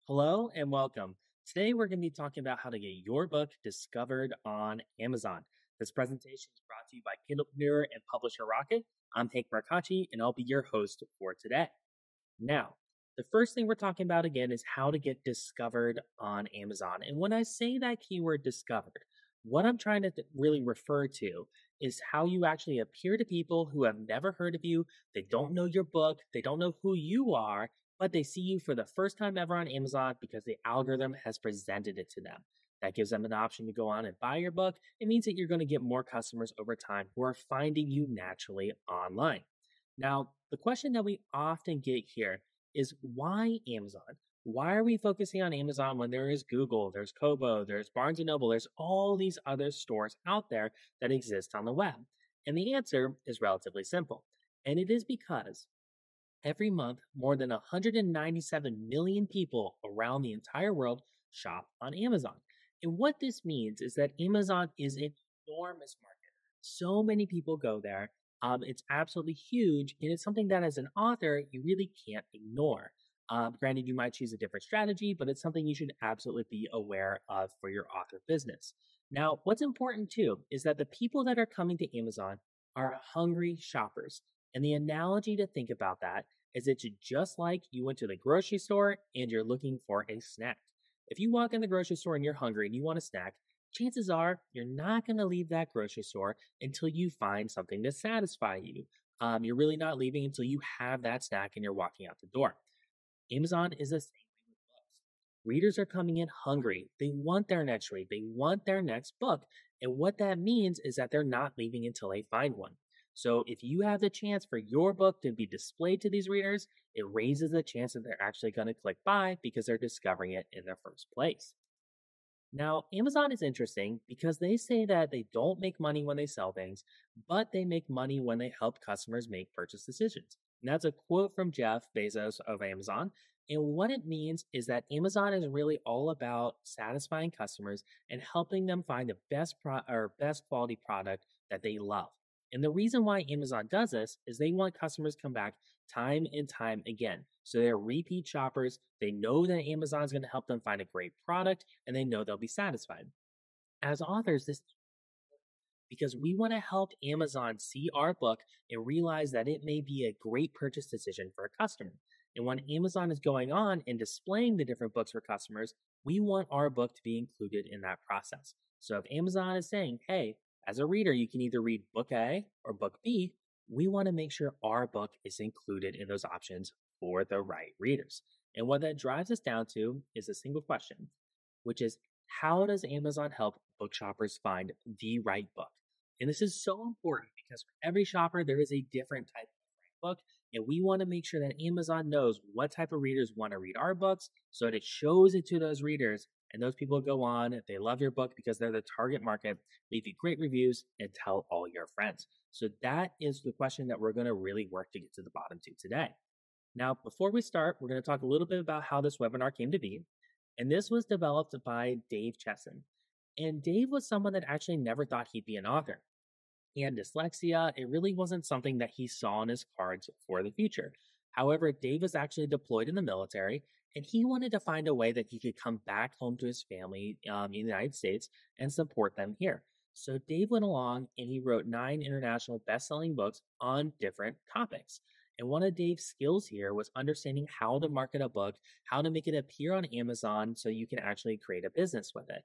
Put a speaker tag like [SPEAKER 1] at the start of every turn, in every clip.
[SPEAKER 1] Hello and welcome. Today we're going to be talking about how to get your book discovered on Amazon. This presentation is brought to you by Kindlepreneur and Publisher Rocket. I'm Hank Marcacci and I'll be your host for today. Now, the first thing we're talking about again is how to get discovered on Amazon. And when I say that keyword discovered, what I'm trying to really refer to is how you actually appear to people who have never heard of you. They don't know your book, they don't know who you are, but they see you for the first time ever on Amazon because the algorithm has presented it to them. That gives them an option to go on and buy your book. It means that you're going to get more customers over time who are finding you naturally online. Now, the question that we often get here is why Amazon? Why are we focusing on Amazon when there is Google, there's Kobo, there's Barnes& and Noble, there's all these other stores out there that exist on the web? And the answer is relatively simple. And it is because every month, more than 197 million people around the entire world shop on Amazon. And what this means is that Amazon is an enormous market. So many people go there. It's absolutely huge, and it's something that as an author, you really can't ignore. Granted, you might choose a different strategy, but it's something you should absolutely be aware of for your author business. Now, what's important too is that the people that are coming to Amazon are hungry shoppers. And the analogy to think about that is it's just like you went to the grocery store and you're looking for a snack. If you walk in the grocery store and you're hungry and you want a snack, chances are you're not going to leave that grocery store until you find something to satisfy you. You're really not leaving until you have that snack and you're walking out the door. Amazon is the same way with books. Readers are coming in hungry. They want their next read. They want their next book. And what that means is that they're not leaving until they find one. So if you have the chance for your book to be displayed to these readers, it raises the chance that they're actually going to click buy because they're discovering it in the first place. Now, Amazon is interesting because they say that they don't make money when they sell things, but they make money when they help customers make purchase decisions. And that's a quote from Jeff Bezos of Amazon. And what it means is that Amazon is really all about satisfying customers and helping them find the best quality product that they love. And the reason why Amazon does this is they want customers to come back time and time again. So they're repeat shoppers. They know that Amazon is going to help them find a great product and they know they'll be satisfied. As authors, this because we want to help Amazon see our book and realize that it may be a great purchase decision for a customer. And when Amazon is going on and displaying the different books for customers, we want our book to be included in that process. So if Amazon is saying, hey, as a reader, you can either read book A or book B, we want to make sure our book is included in those options for the right readers. And what that drives us down to is a single question, which is how does Amazon help book shoppers find the right book? And this is so important because for every shopper, there is a different type of right book. And we want to make sure that Amazon knows what type of readers want to read our books so that it shows it to those readers. And those people go on, they love your book because they're the target market, leave you great reviews, and tell all your friends. So that is the question that we're going to really work to get to the bottom to today. Now, before we start, we're going to talk a little bit about how this webinar came to be. And this was developed by Dave Chesson. And Dave was someone that actually never thought he'd be an author. He had dyslexia. It really wasn't something that he saw on his cards for the future. However, Dave was actually deployed in the military, and he wanted to find a way that he could come back home to his family in the United States and support them here. So Dave went along and he wrote 9 international best-selling books on different topics. And one of Dave's skills here was understanding how to market a book, how to make it appear on Amazon so you can actually create a business with it.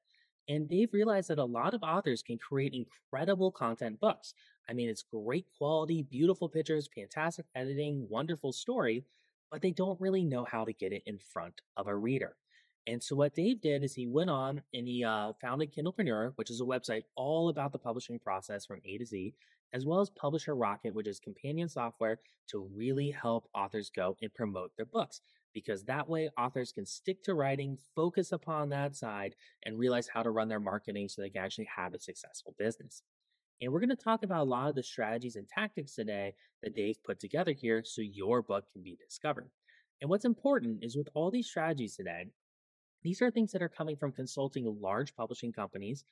[SPEAKER 1] And Dave realized that a lot of authors can create incredible content books. I mean, it's great quality, beautiful pictures, fantastic editing, wonderful story, but they don't really know how to get it in front of a reader. And so what Dave did is he went on and he founded Kindlepreneur, which is a website all about the publishing process from A to Z, as well as Publisher Rocket, which is companion software to really help authors go and promote their books. Because that way authors can stick to writing, focus upon that side, and realize how to run their marketing so they can actually have a successful business. And we're going to talk about a lot of the strategies and tactics today that Dave put together here so your book can be discovered. And what's important is with all these strategies today, these are things that are coming from consulting large publishing companies,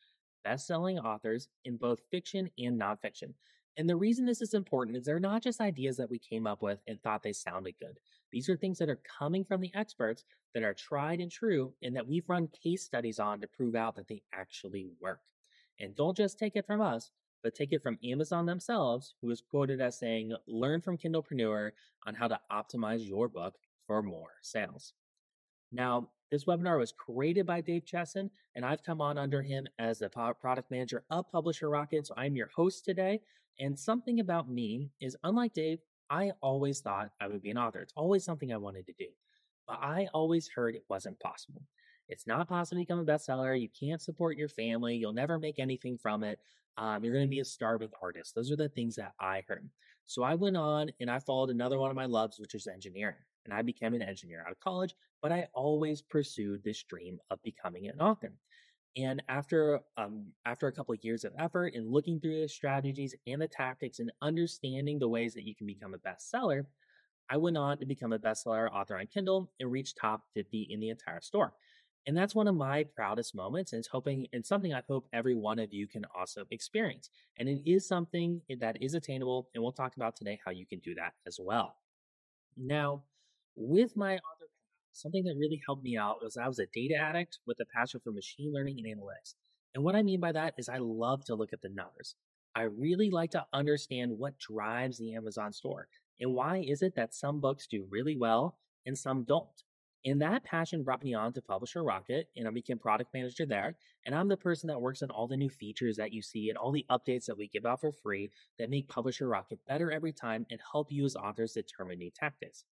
[SPEAKER 1] best-selling authors in both fiction and nonfiction. And the reason this is important is they're not just ideas that we came up with and thought they sounded good. These are things that are coming from the experts that are tried and true and that we've run case studies on to prove out that they actually work. And don't just take it from us, but take it from Amazon themselves, who is quoted as saying, "Learn from Kindlepreneur on how to optimize your book for more sales." Now, this webinar was created by Dave Chesson, and I've come on under him as the product manager of Publisher Rocket. So I'm your host today. And something about me is, unlike Dave, I always thought I would be an author. It's always something I wanted to do, but I always heard it wasn't possible. It's not possible to become a bestseller. You can't support your family. You'll never make anything from it. You're going to be a starving artist. Those are the things that I heard. So I went on and I followed another one of my loves, which is engineering. And I became an engineer out of college, but I always pursued this dream of becoming an author. And after a couple of years of effort and looking through the strategies and the tactics and understanding the ways that you can become a bestseller, I went on to become a bestseller author on Kindle and reach top 50 in the entire store. And that's one of my proudest moments, and it's something I hope every one of you can also experience. And it is something that is attainable, and we'll talk about today how you can do that as well. Now, with my author path, something that really helped me out was I was a data addict with a passion for machine learning and analytics. And what I mean by that is I love to look at the numbers. I really like to understand what drives the Amazon store and why is it that some books do really well and some don't. And that passion brought me on to Publisher Rocket, and I became product manager there. And I'm the person that works on all the new features that you see and all the updates that we give out for free that make Publisher Rocket better every time and help you as authors determine new tactics.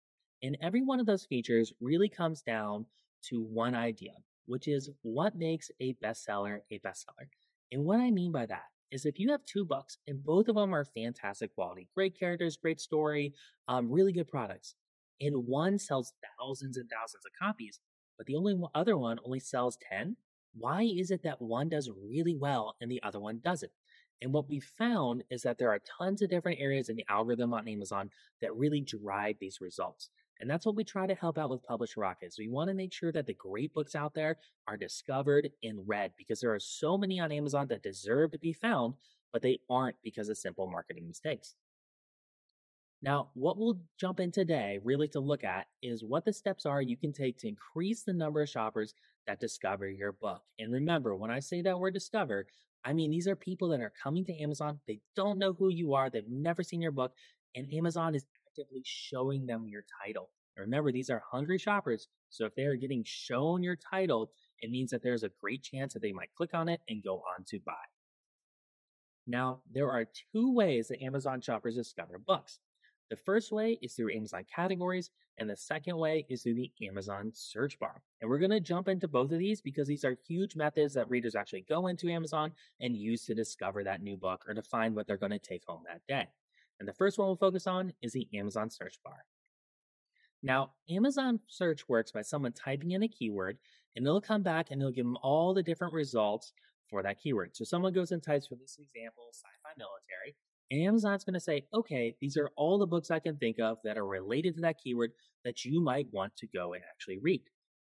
[SPEAKER 1] And every one of those features really comes down to one idea, which is what makes a bestseller a bestseller. And what I mean by that is if you have two books and both of them are fantastic quality, great characters, great story, really good products, and one sells thousands and thousands of copies, but the other one only sells 10, why is it that one does really well and the other one doesn't? And what we found is that there are tons of different areas in the algorithm on Amazon that really drive these results. And that's what we try to help out with Publisher Rocket. So we want to make sure that the great books out there are discovered and read because there are so many on Amazon that deserve to be found, but they aren't because of simple marketing mistakes. Now, what we'll jump in today really to look at is what the steps are you can take to increase the number of shoppers that discover your book. And remember, when I say that word discover, I mean these are people that are coming to Amazon. They don't know who you are. They've never seen your book. And Amazon is actively showing them your title. And remember, these are hungry shoppers. So if they are getting shown your title, it means that there's a great chance that they might click on it and go on to buy. Now, there are two ways that Amazon shoppers discover books. The first way is through Amazon categories, and the second way is through the Amazon search bar. And we're going to jump into both of these because these are huge methods that readers actually go into Amazon and use to discover that new book or to find what they're going to take home that day. And the first one we'll focus on is the Amazon search bar. Now, Amazon search works by someone typing in a keyword, and it'll come back and it'll give them all the different results for that keyword. So someone goes and types, for this example, sci-fi military, and Amazon's going to say, okay, these are all the books I can think of that are related to that keyword that you might want to go and actually read.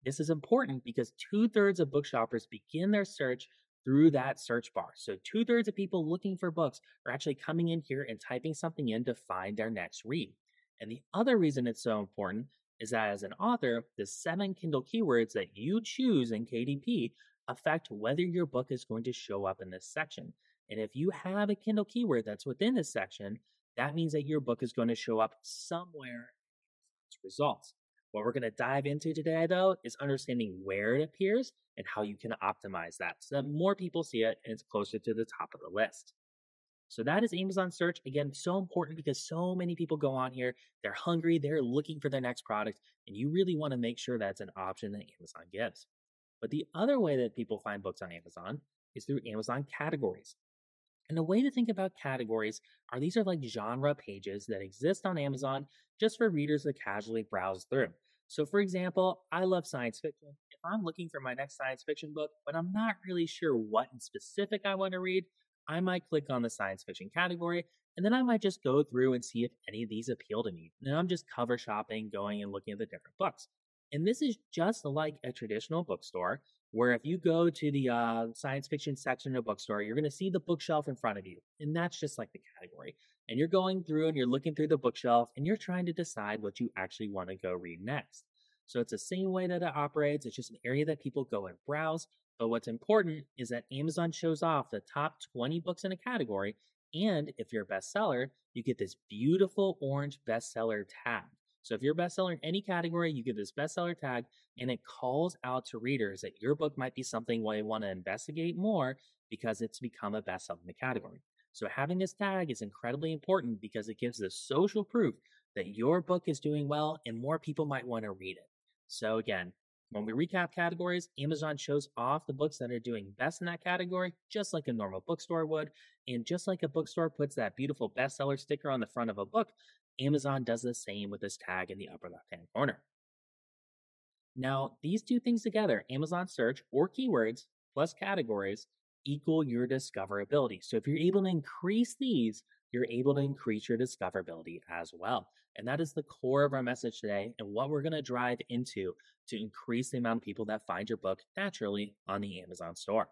[SPEAKER 1] This is important because 2/3 of book shoppers begin their search through that search bar. So 2/3 of people looking for books are actually coming in here and typing something in to find their next read. And the other reason it's so important is that as an author, the 7 Kindle keywords that you choose in KDP affect whether your book is going to show up in this section. And if you have a Kindle keyword that's within this section, that means that your book is going to show up somewhere in its results. What we're going to dive into today, though, is understanding where it appears and how you can optimize that so that more people see it and it's closer to the top of the list. So that is Amazon search. Again, so important because so many people go on here. They're hungry. They're looking for their next product. And you really want to make sure that's an option that Amazon gives. But the other way that people find books on Amazon is through Amazon categories. And the way to think about categories are these are like genre pages that exist on Amazon just for readers to casually browse through. So for example, I love science fiction. If I'm looking for my next science fiction book, but I'm not really sure what in specific I want to read, I might click on the science fiction category, and then I might just go through and see if any of these appeal to me. And I'm just cover shopping, going and looking at the different books. And this is just like a traditional bookstore, Where if you go to the science fiction section of a bookstore, you're going to see the bookshelf in front of you. And that's just like the category. And you're going through and you're looking through the bookshelf and you're trying to decide what you actually want to go read next. So it's the same way that it operates. It's just an area that people go and browse. But what's important is that Amazon shows off the top 20 books in a category. And if you're a bestseller, you get this beautiful orange bestseller tag. So if you're a bestseller in any category, you get this bestseller tag and it calls out to readers that your book might be something they want to investigate more because it's become a bestseller in the category. So having this tag is incredibly important because it gives the social proof that your book is doing well and more people might want to read it. So again, when we recap categories, Amazon shows off the books that are doing best in that category, just like a normal bookstore would. And just like a bookstore puts that beautiful bestseller sticker on the front of a book, Amazon does the same with this tag in the upper left-hand corner. Now, these two things together, Amazon search or keywords plus categories, equal your discoverability. So if you're able to increase these, you're able to increase your discoverability as well. And that is the core of our message today and what we're going to drive into to increase the amount of people that find your book naturally on the Amazon store.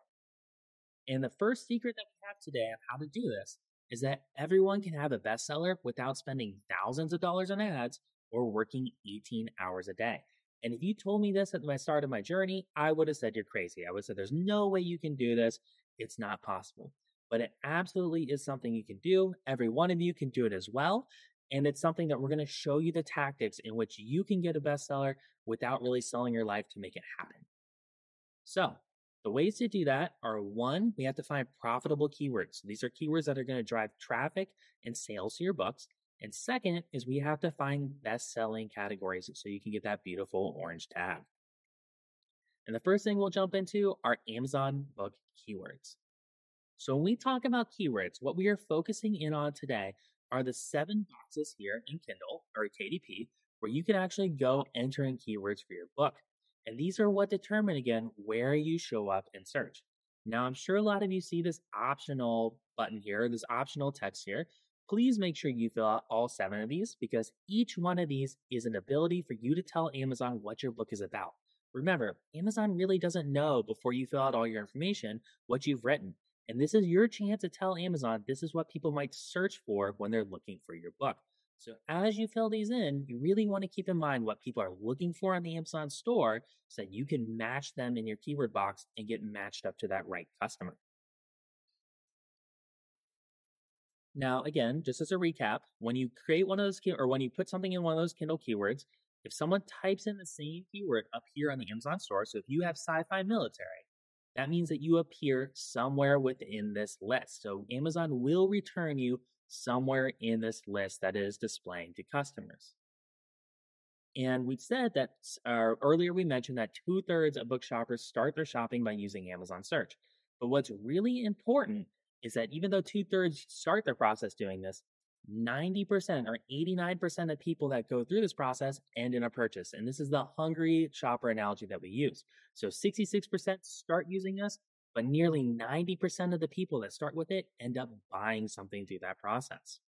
[SPEAKER 1] And the first secret that we have today on how to do this is that everyone can have a bestseller without spending thousands of dollars on ads or working 18 hours a day. And if you told me this at the start of my journey, I would have said you're crazy. I would have said there's no way you can do this. It's not possible. But it absolutely is something you can do. Every one of you can do it as well. And it's something that we're going to show you the tactics in which you can get a bestseller without really selling your life to make it happen. So the ways to do that are one, we have to find profitable keywords. So these are keywords that are going to drive traffic and sales to your books. And second is we have to find best-selling categories so you can get that beautiful orange tag. And the first thing we'll jump into are Amazon book keywords. So when we talk about keywords, what we are focusing in on today are the 7 boxes here in Kindle or KDP where you can actually go enter in keywords for your book. And these are what determine, again, where you show up in search. Now, I'm sure a lot of you see this optional button here, this optional text here. Please make sure you fill out all 7 of these because each one of these is an ability for you to tell Amazon what your book is about. Remember, Amazon really doesn't know before you fill out all your information what you've written. And this is your chance to tell Amazon this is what people might search for when they're looking for your book. So as you fill these in, you really want to keep in mind what people are looking for on the Amazon store so that you can match them in your keyword box and get matched up to that right customer. Now, again, just as a recap, when you create one of those or when you put something in one of those Kindle keywords, if someone types in the same keyword up here on the Amazon store, so if you have sci-fi military, that means that you appear somewhere within this list. So Amazon will return you somewhere in this list that is displaying to customers. And we said that earlier we mentioned that 2/3 of book shoppers start their shopping by using Amazon search. But what's really important is that even though 2/3 start their process doing this, 90% or 89% of people that go through this process end in a purchase. And this is the hungry shopper analogy that we use. So 66% start using us, but nearly 90% of the people that start with it end up buying something through that process.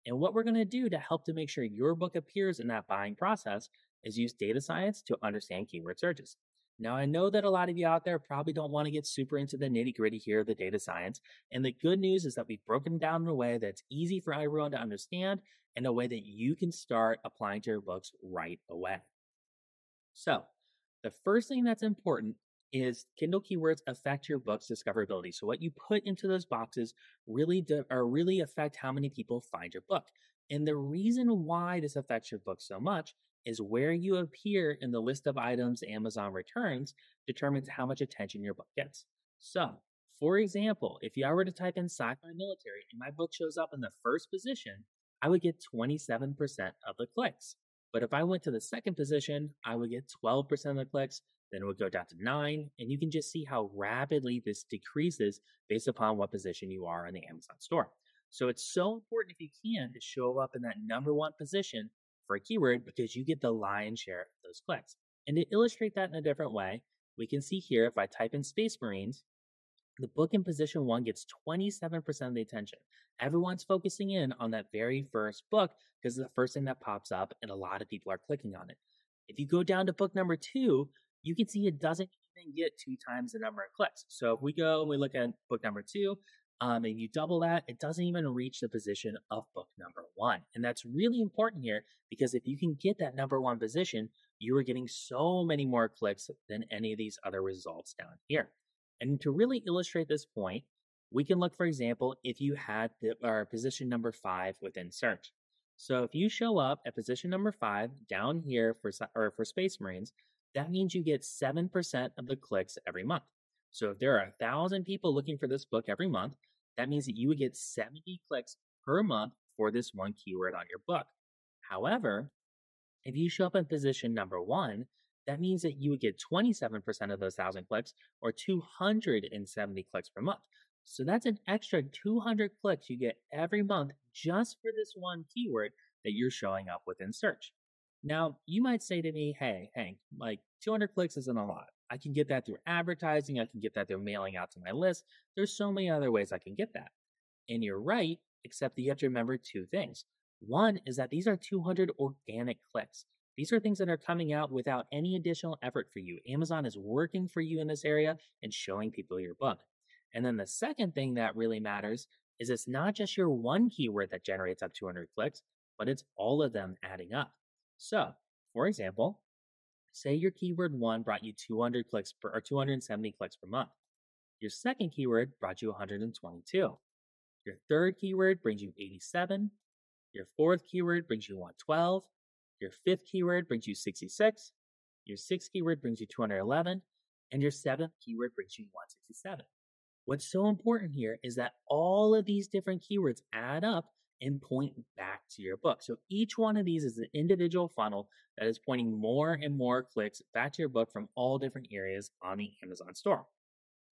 [SPEAKER 1] And what we're going to do to help to make sure your book appears in that buying process is use data science to understand keyword searches. Now, I know that a lot of you out there probably don't want to get super into the nitty gritty here of the data science. And the good news is that we've broken down in a way that's easy for everyone to understand and a way that you can start applying to your books right away. So the first thing that's important is Kindle keywords affect your book's discoverability. So what you put into those boxes really affect how many people find your book. And the reason why this affects your book so much is where you appear in the list of items Amazon returns determines how much attention your book gets. So, for example, if I were to type in sci-fi military and my book shows up in the first position, I would get 27% of the clicks. But if I went to the second position, I would get 12% of the clicks, then it would go down to 9, and you can just see how rapidly this decreases based upon what position you are in the Amazon store. So it's so important if you can to show up in that number 1 position for a keyword because you get the lion's share of those clicks. And to illustrate that in a different way, we can see here if I type in Space Marines, the book in position 1 gets 27% of the attention. Everyone's focusing in on that very first book because it's the first thing that pops up and a lot of people are clicking on it. If you go down to book number 2, you can see it doesn't even get 2 times the number of clicks. So if we go and we look at book number two, and you double that, it doesn't even reach the position of book number one. And that's really important here because if you can get that number one position, you are getting so many more clicks than any of these other results down here. And to really illustrate this point, we can look, for example, if you had our position number 5 within search. So if you show up at position number 5 down here for Space Marines, that means you get 7% of the clicks every month. So if there are 1,000 people looking for this book every month, that means that you would get 70 clicks per month for this one keyword on your book. However, if you show up in position number 1, that means that you would get 27% of those 1,000 clicks or 270 clicks per month. So that's an extra 200 clicks you get every month just for this one keyword that you're showing up within search. Now, you might say to me, hey, Hank, like 200 clicks isn't a lot. I can get that through advertising. I can get that through mailing out to my list. There's so many other ways I can get that. And you're right, except that you have to remember 2 things. One is that these are 200 organic clicks. These are things that are coming out without any additional effort for you. Amazon is working for you in this area and showing people your book. And then the second thing that really matters is it's not just your one keyword that generates up 200 clicks, but it's all of them adding up. So, for example, say your keyword 1 brought you 200 clicks or 270 clicks per month. Your second keyword brought you 122. Your third keyword brings you 87. Your fourth keyword brings you 112. Your fifth keyword brings you 66. Your sixth keyword brings you 211. And your seventh keyword brings you 167. What's so important here is that all of these different keywords add up and point back to your book. So each one of these is an individual funnel that is pointing more and more clicks back to your book from all different areas on the Amazon store.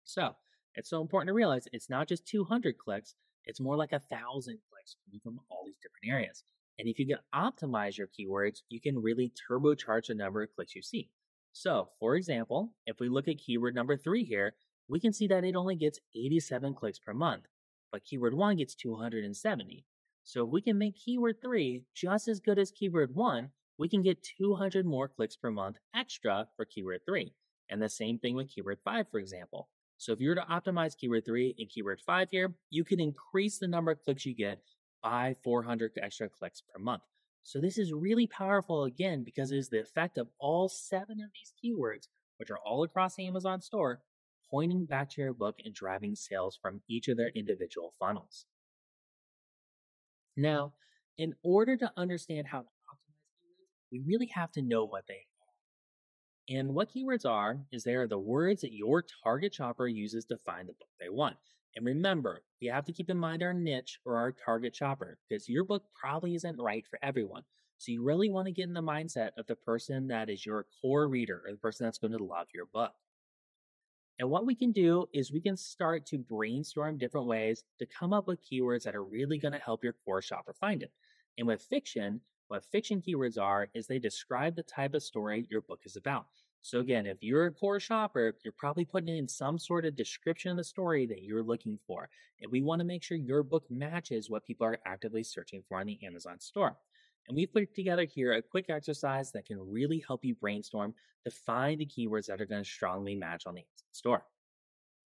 [SPEAKER 1] So it's so important to realize it's not just 200 clicks, it's more like 1,000 clicks coming from all these different areas. And if you can optimize your keywords, you can really turbocharge the number of clicks you see. So, for example, if we look at keyword number 3 here, we can see that it only gets 87 clicks per month, but keyword 1 gets 270. So if we can make keyword 3 just as good as keyword 1, we can get 200 more clicks per month extra for keyword 3. And the same thing with keyword 5, for example. So if you were to optimize keyword 3 and keyword 5 here, you can increase the number of clicks you get by 400 extra clicks per month. So this is really powerful again because it is the effect of all 7 of these keywords, which are all across the Amazon store, pointing back to your book and driving sales from each of their individual funnels. Now, in order to understand how to optimize keywords, we really have to know what they are. And what keywords are is they are the words that your target shopper uses to find the book they want. And remember, we have to keep in mind our niche or our target shopper because your book probably isn't right for everyone. So you really want to get in the mindset of the person that is your core reader or the person that's going to love your book. And what we can do is we can start to brainstorm different ways to come up with keywords that are really going to help your core shopper find it. And with fiction, what fiction keywords are is they describe the type of story your book is about. So again, if you're a core shopper, you're probably putting in some sort of description of the story that you're looking for. And we want to make sure your book matches what people are actively searching for on the Amazon store. And we've put together here a quick exercise that can really help you brainstorm to find the keywords that are going to strongly match on the Amazon store.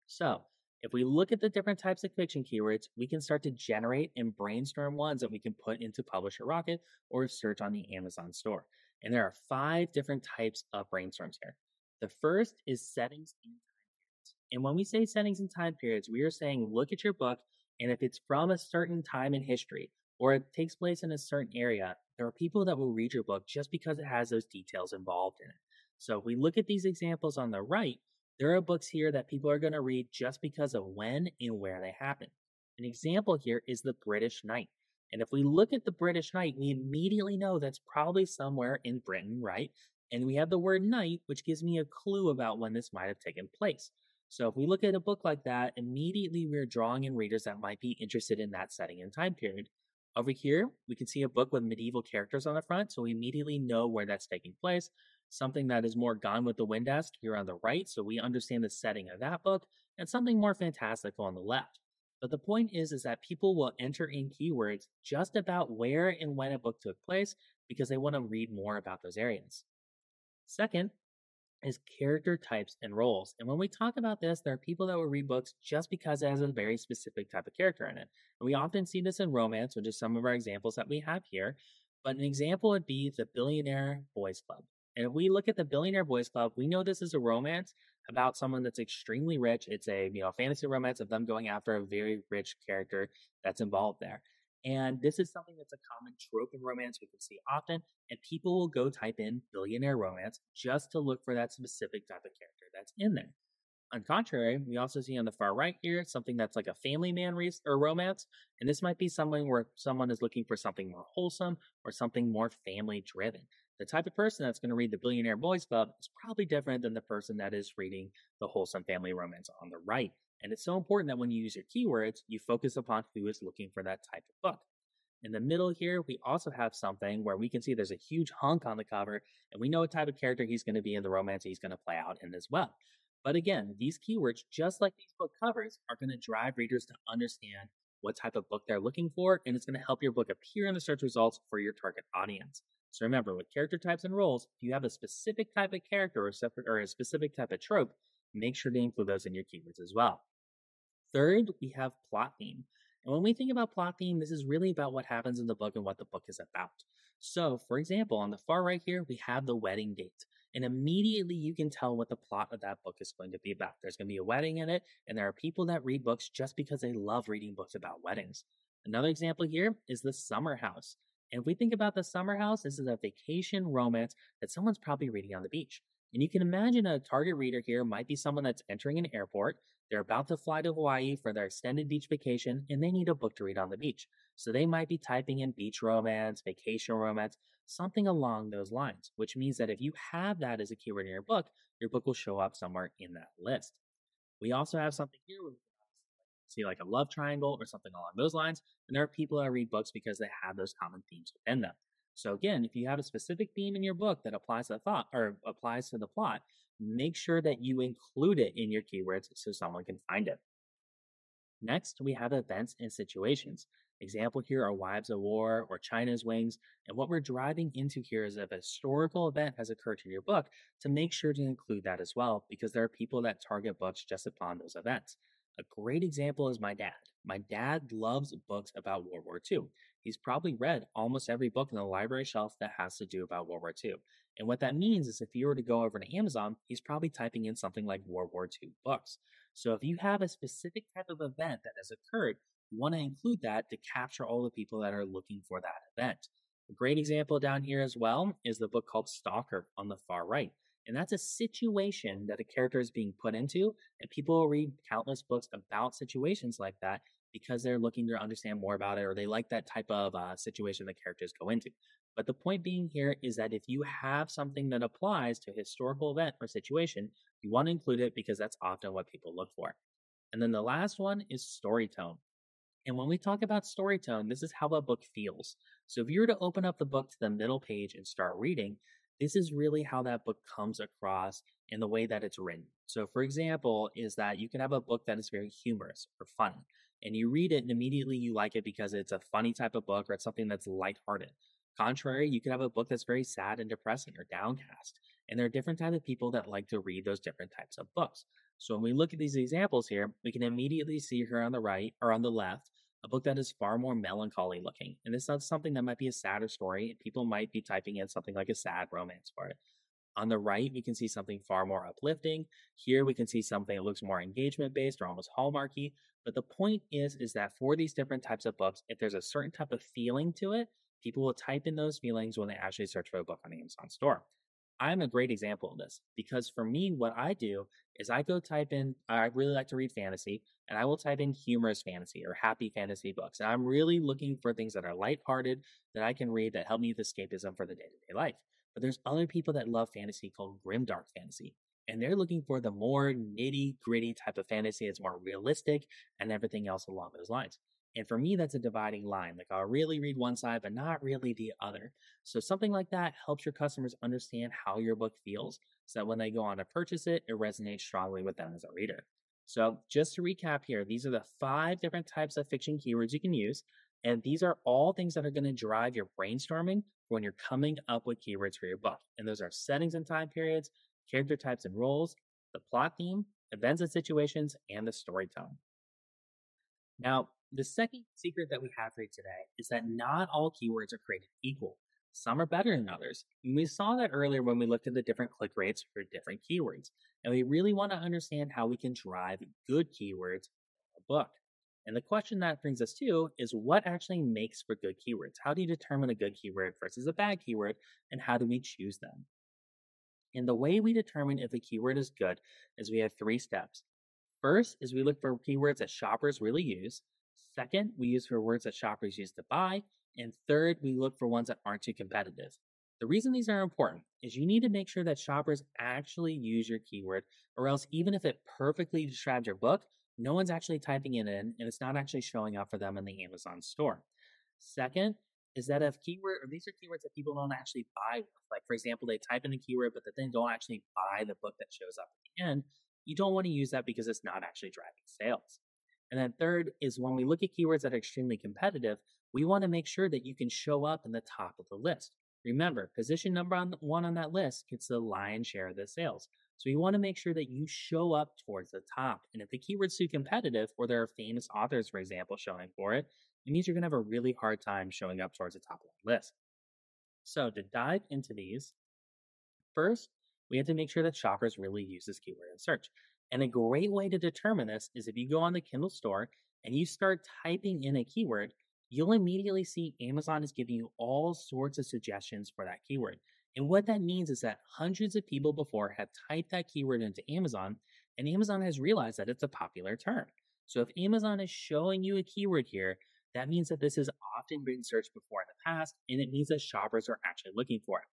[SPEAKER 1] So if we look at the different types of fiction keywords, we can start to generate and brainstorm ones that we can put into Publisher Rocket or search on the Amazon store. And there are 5 different types of brainstorms here. The first is settings and time periods. And when we say settings and time periods, we are saying look at your book, and if it's from a certain time in history or it takes place in a certain area, there are people that will read your book just because it has those details involved in it. So if we look at these examples on the right, there are books here that people are going to read just because of when and where they happen. An example here is The British Knight. And if we look at The British Knight, we immediately know that's probably somewhere in Britain, right? And we have the word knight, which gives me a clue about when this might have taken place. So if we look at a book like that, immediately we're drawing in readers that might be interested in that setting and time period. Over here, we can see a book with medieval characters on the front, so we immediately know where that's taking place. Something that is more Gone with the Wind-esque here on the right, so we understand the setting of that book, and something more fantastical on the left. But the point is that people will enter in keywords just about where and when a book took place because they want to read more about those areas. Second, is character types and roles. And when we talk about this, there are people that will read books just because it has a very specific type of character in it. And we often see this in romance, which is some of our examples that we have here. But an example would be the Billionaire Boys Club. And if we look at the Billionaire Boys Club, we know this is a romance about someone that's extremely rich. It's a fantasy romance of them going after a very rich character that's involved there. And this is something that's a common trope in romance we can see often, and people will go type in billionaire romance just to look for that specific type of character that's in there. On contrary, we also see on the far right here something that's like a family man or romance, and this might be something where someone is looking for something more wholesome or something more family driven. The type of person that's going to read the Billionaire Boys Club is probably different than the person that is reading the wholesome family romance on the right. And it's so important that when you use your keywords, you focus upon who is looking for that type of book. In the middle here, we also have something where we can see there's a huge hunk on the cover, and we know what type of character he's going to be in the romance he's going to play out in as well. But again, these keywords, just like these book covers, are going to drive readers to understand what type of book they're looking for, and it's going to help your book appear in the search results for your target audience. So remember, with character types and roles, if you have a specific type of character or a specific type of trope, make sure to include those in your keywords as well. Third, we have plot theme. And when we think about plot theme, this is really about what happens in the book and what the book is about. So, for example, on the far right here, we have the wedding date. And immediately you can tell what the plot of that book is going to be about. There's going to be a wedding in it, and there are people that read books just because they love reading books about weddings. Another example here is the summer house. And if we think about the summer house, this is a vacation romance that someone's probably reading on the beach. And you can imagine a target reader here might be someone that's entering an airport. They're about to fly to Hawaii for their extended beach vacation, and they need a book to read on the beach. So they might be typing in beach romance, vacation romance, something along those lines, which means that if you have that as a keyword in your book will show up somewhere in that list. We also have something here where we can see like a love triangle or something along those lines. And there are people that read books because they have those common themes within them. So again, if you have a specific theme in your book that applies to the thought or applies to the plot, make sure that you include it in your keywords so someone can find it. Next, we have events and situations. Example here are Wives of War or China's Wings. And what we're driving into here is if a historical event has occurred in your book, to make sure to include that as well, because there are people that target books just upon those events. A great example is my dad. My dad loves books about World War II. He's probably read almost every book in the library shelf that has to do about World War II. And what that means is if you were to go over to Amazon, he's probably typing in something like World War II books. So if you have a specific type of event that has occurred, you want to include that to capture all the people that are looking for that event. A great example down here as well is the book called Stalker on the far right. And that's a situation that a character is being put into, and people will read countless books about situations like that because they're looking to understand more about it or they like that type of situation the characters go into. But the point being here is that if you have something that applies to a historical event or situation, you want to include it because that's often what people look for. And then the last one is story tone. And when we talk about story tone, this is how a book feels. So if you were to open up the book to the middle page and start reading, this is really how that book comes across in the way that it's written. So for example, is that you can have a book that is very humorous or funny, and you read it and immediately you like it because it's a funny type of book or it's something that's lighthearted. Contrary, you could have a book that's very sad and depressing or downcast. And there are different types of people that like to read those different types of books. So when we look at these examples here, we can immediately see here on the right or on the left a book that is far more melancholy looking. And this is something that might be a sadder story. People might be typing in something like a sad romance for it. On the right, we can see something far more uplifting. Here, we can see something that looks more engagement based or almost hallmarky. But the point is that for these different types of books, if there's a certain type of feeling to it, people will type in those feelings when they actually search for a book on the Amazon store. I'm a great example of this because for me, what I do is I go type in, I really like to read fantasy, and I will type in humorous fantasy or happy fantasy books. And I'm really looking for things that are lighthearted that I can read that help me with escapism for the day to day life. But there's other people that love fantasy called grimdark fantasy. And they're looking for the more nitty gritty type of fantasy that's more realistic and everything else along those lines. And for me, that's a dividing line. Like I'll really read one side, but not really the other. So something like that helps your customers understand how your book feels so that when they go on to purchase it, it resonates strongly with them as a reader. So just to recap here, these are the 5 different types of fiction keywords you can use. And these are all things that are going to drive your brainstorming when you're coming up with keywords for your book. And those are settings and time periods, character types and roles, the plot theme, events and situations, and the story tone. Now, the second secret that we have for you today is that not all keywords are created equal. Some are better than others. And we saw that earlier when we looked at the different click rates for different keywords. And we really want to understand how we can drive good keywords in a book. And the question that brings us to is what actually makes for good keywords? How do you determine a good keyword versus a bad keyword? And how do we choose them? And the way we determine if a keyword is good is we have three steps. First is we look for keywords that shoppers really use. Second, we use for words that shoppers use to buy. And third, we look for ones that aren't too competitive. The reason these are important is you need to make sure that shoppers actually use your keyword, or else, even if it perfectly describes your book, no one's actually typing it in and it's not actually showing up for them in the Amazon store. Second, is that if keyword or these are keywords that people don't actually buy, like for example, they type in the keyword, but then don't actually buy the book that shows up at the end, you don't want to use that because it's not actually driving sales. And then third is when we look at keywords that are extremely competitive, we want to make sure that you can show up in the top of the list. Remember, position number one on that list gets the lion's share of the sales. So we want to make sure that you show up towards the top. And if the keyword's too competitive, or there are famous authors, for example, showing for it, it means you're going to have a really hard time showing up towards the top of the list. So to dive into these, first, we have to make sure that shoppers really use this keyword in search. And a great way to determine this is if you go on the Kindle store and you start typing in a keyword, you'll immediately see Amazon is giving you all sorts of suggestions for that keyword. And what that means is that hundreds of people before have typed that keyword into Amazon, and Amazon has realized that it's a popular term. So if Amazon is showing you a keyword here, that means that this has often been searched before in the past, and it means that shoppers are actually looking for it.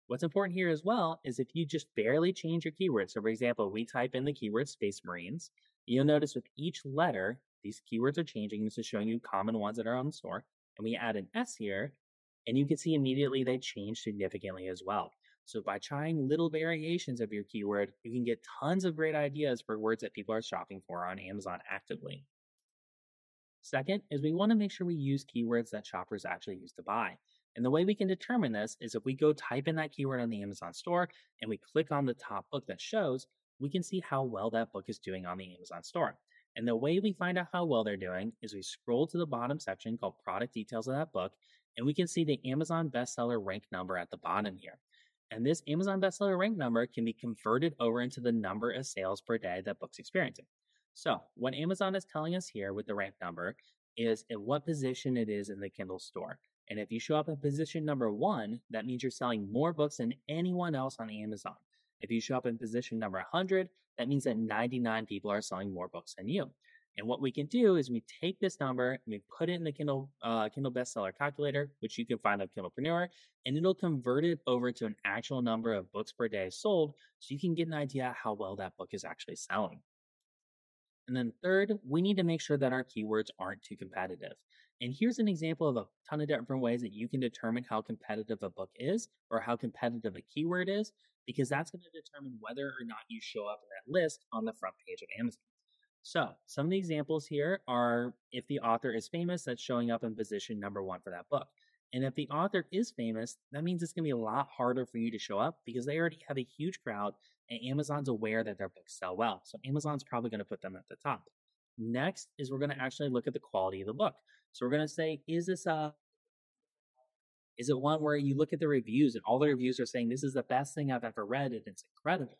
[SPEAKER 1] What's important here as well is if you just barely change your keyword. So for example, we type in the keyword Space Marines. You'll notice with each letter, these keywords are changing. This is showing you common ones that are on the store. And we add an S here, and you can see immediately they change significantly as well. So by trying little variations of your keyword, you can get tons of great ideas for words that people are shopping for on Amazon actively. Second is we want to make sure we use keywords that shoppers actually use to buy. And the way we can determine this is if we go type in that keyword on the Amazon store and we click on the top book that shows, we can see how well that book is doing on the Amazon store. And the way we find out how well they're doing is we scroll to the bottom section called product details of that book, and we can see the Amazon bestseller rank number at the bottom here. And this Amazon bestseller rank number can be converted over into the number of sales per day that book's experiencing. So what Amazon is telling us here with the rank number is at what position it is in the Kindle store. And if you show up at position number 1, that means you're selling more books than anyone else on Amazon. If you show up in position number 100, that means that 99 people are selling more books than you. And what we can do is we take this number and we put it in the Kindle bestseller calculator, which you can find on Kindlepreneur, and it'll convert it over to an actual number of books per day sold, so you can get an idea how well that book is actually selling. And then third, we need to make sure that our keywords aren't too competitive. And here's an example of a ton of different ways that you can determine how competitive a book is or how competitive a keyword is, because that's going to determine whether or not you show up in that list on the front page of Amazon. So some of the examples here are if the author is famous, that's showing up in position number 1 for that book. And if the author is famous, that means it's going to be a lot harder for you to show up because they already have a huge crowd and Amazon's aware that their books sell well. So Amazon's probably going to put them at the top. Next is we're going to actually look at the quality of the book. So we're going to say, is it one where you look at the reviews and all the reviews are saying this is the best thing I've ever read and it's incredible?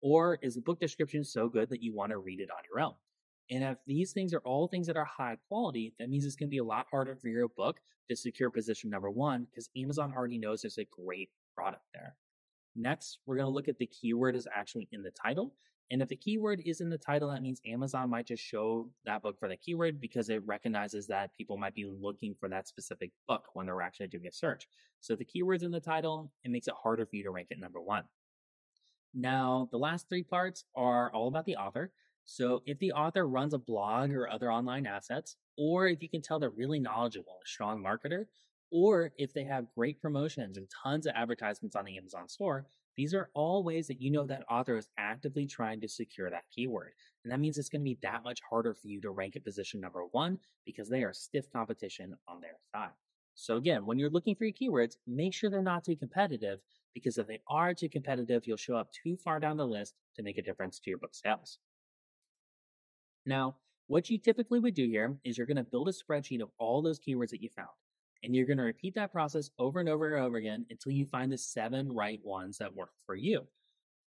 [SPEAKER 1] Or is the book description so good that you want to read it on your own? And if these things are all things that are high quality, that means it's going to be a lot harder for your book to secure position number 1 because Amazon already knows there's a great product there. Next, we're going to look at the keyword is actually in the title. And if the keyword is in the title, that means Amazon might just show that book for the keyword because it recognizes that people might be looking for that specific book when they're actually doing a search. So if the keyword's in the title, it makes it harder for you to rank it number 1. Now, the last 3 parts are all about the author. So if the author runs a blog or other online assets, or if you can tell they're really knowledgeable and a strong marketer, or if they have great promotions and tons of advertisements on the Amazon store, these are all ways that you know that author is actively trying to secure that keyword. And that means it's going to be that much harder for you to rank at position number 1 because they are stiff competition on their side. So again, when you're looking for your keywords, make sure they're not too competitive because if they are too competitive, you'll show up too far down the list to make a difference to your book sales. Now, what you typically would do here is you're going to build a spreadsheet of all those keywords that you found. And you're going to repeat that process over and over and over again until you find the 7 right ones that work for you.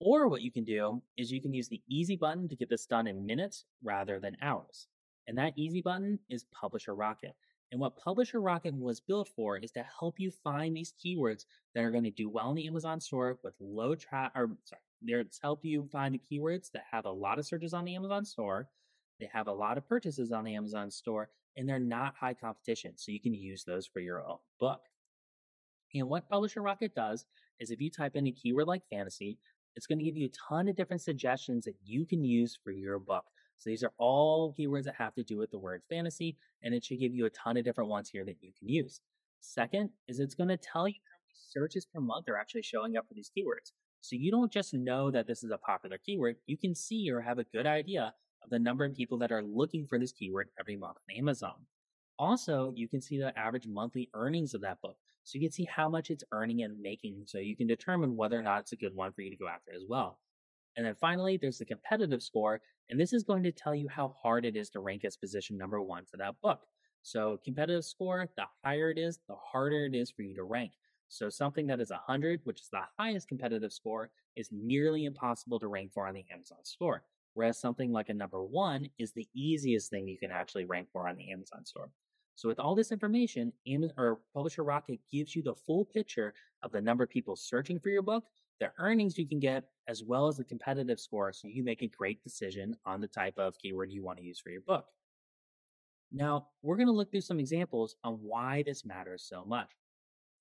[SPEAKER 1] Or what you can do is you can use the easy button to get this done in minutes rather than hours. And that easy button is Publisher Rocket. And what Publisher Rocket was built for is to help you find these keywords that are going to do well in the Amazon store with low they're to help you find the keywords that have a lot of searches on the Amazon store, they have a lot of purchases on the Amazon store, and they're not high competition. So you can use those for your own book. And what Publisher Rocket does is if you type in a keyword like fantasy, it's going to give you a ton of different suggestions that you can use for your book. So these are all keywords that have to do with the word fantasy, and it should give you a ton of different ones here that you can use. Second is it's going to tell you how many searches per month are actually showing up for these keywords. So you don't just know that this is a popular keyword, you can see or have a good idea of the number of people that are looking for this keyword every month on Amazon. Also, you can see the average monthly earnings of that book. So you can see how much it's earning and making, so you can determine whether or not it's a good one for you to go after as well. And then finally, there's the competitive score, and this is going to tell you how hard it is to rank as position number 1 for that book. So competitive score, the higher it is, the harder it is for you to rank. So something that is 100, which is the highest competitive score, is nearly impossible to rank for on the Amazon store. Whereas something like a number 1 is the easiest thing you can actually rank for on the Amazon store. So with all this information, Publisher Rocket gives you the full picture of the number of people searching for your book, the earnings you can get, as well as the competitive score so you can make a great decision on the type of keyword you want to use for your book. Now, we're going to look through some examples on why this matters so much.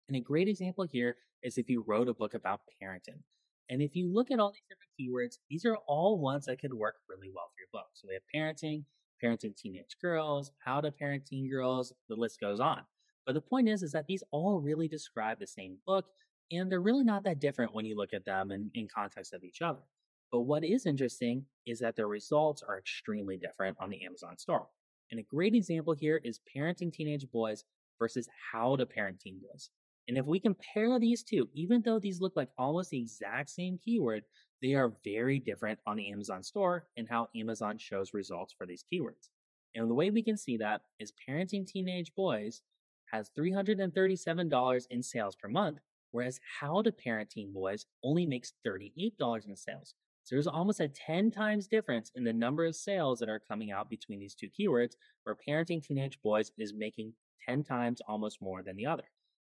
[SPEAKER 1] And a great example here is if you wrote a book about parenting. And if you look at all these different keywords, these are all ones that could work really well for your book. So we have parenting, parenting teenage girls, how to parent teen girls, the list goes on. But the point is that these all really describe the same book, and they're really not that different when you look at them in context of each other. But what is interesting is that the results are extremely different on the Amazon store. And a great example here is parenting teenage boys versus how to parent teen boys. And if we compare these two, even though these look like almost the exact same keyword, they are very different on the Amazon store and how Amazon shows results for these keywords. And the way we can see that is parenting teenage boys has $337 in sales per month, whereas how to parent teen boys only makes $38 in sales. So there's almost a 10 times difference in the number of sales that are coming out between these two keywords, where parenting teenage boys is making 10 times almost more than the other.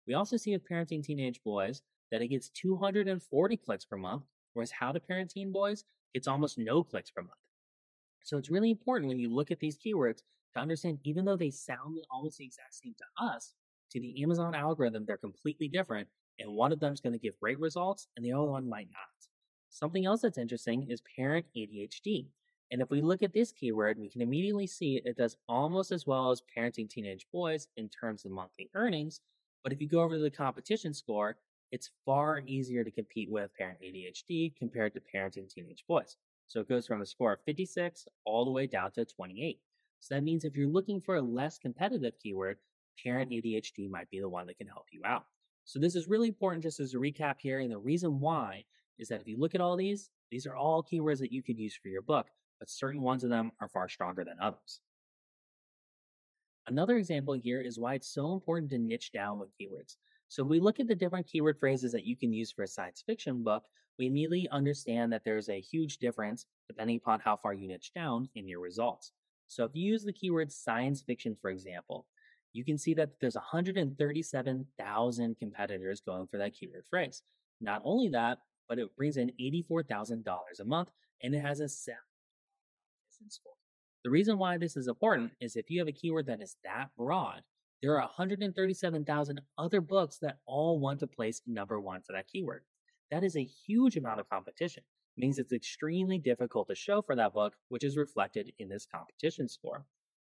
[SPEAKER 1] We also see with parenting teenage boys that it gets 240 clicks per month, whereas how to parent teen boys gets almost no clicks per month. So it's really important when you look at these keywords to understand, even though they sound almost the exact same to us, to the Amazon algorithm, they're completely different, and one of them is going to give great results and the other one might not. Something else that's interesting is parent ADHD. And if we look at this keyword, we can immediately see it does almost as well as parenting teenage boys in terms of monthly earnings. But if you go over to the competition score, it's far easier to compete with parent ADHD compared to parenting teenage boys. So it goes from a score of 56 all the way down to 28. So that means if you're looking for a less competitive keyword, parent ADHD might be the one that can help you out. So this is really important just as a recap here. And the reason why is that if you look at all these are all keywords that you could use for your book, but certain ones of them are far stronger than others. Another example here is why it's so important to niche down with keywords. So if we look at the different keyword phrases that you can use for a science fiction book, we immediately understand that there's a huge difference depending upon how far you niche down in your results. So if you use the keyword science fiction, for example, you can see that there's 137,000 competitors going for that keyword phrase. Not only that, but it brings in $84,000 a month, and it has a 7 score. The reason why this is important is if you have a keyword that is that broad, there are 137,000 other books that all want to place number 1 for that keyword. That is a huge amount of competition. It means it's extremely difficult to show for that book, which is reflected in this competition score.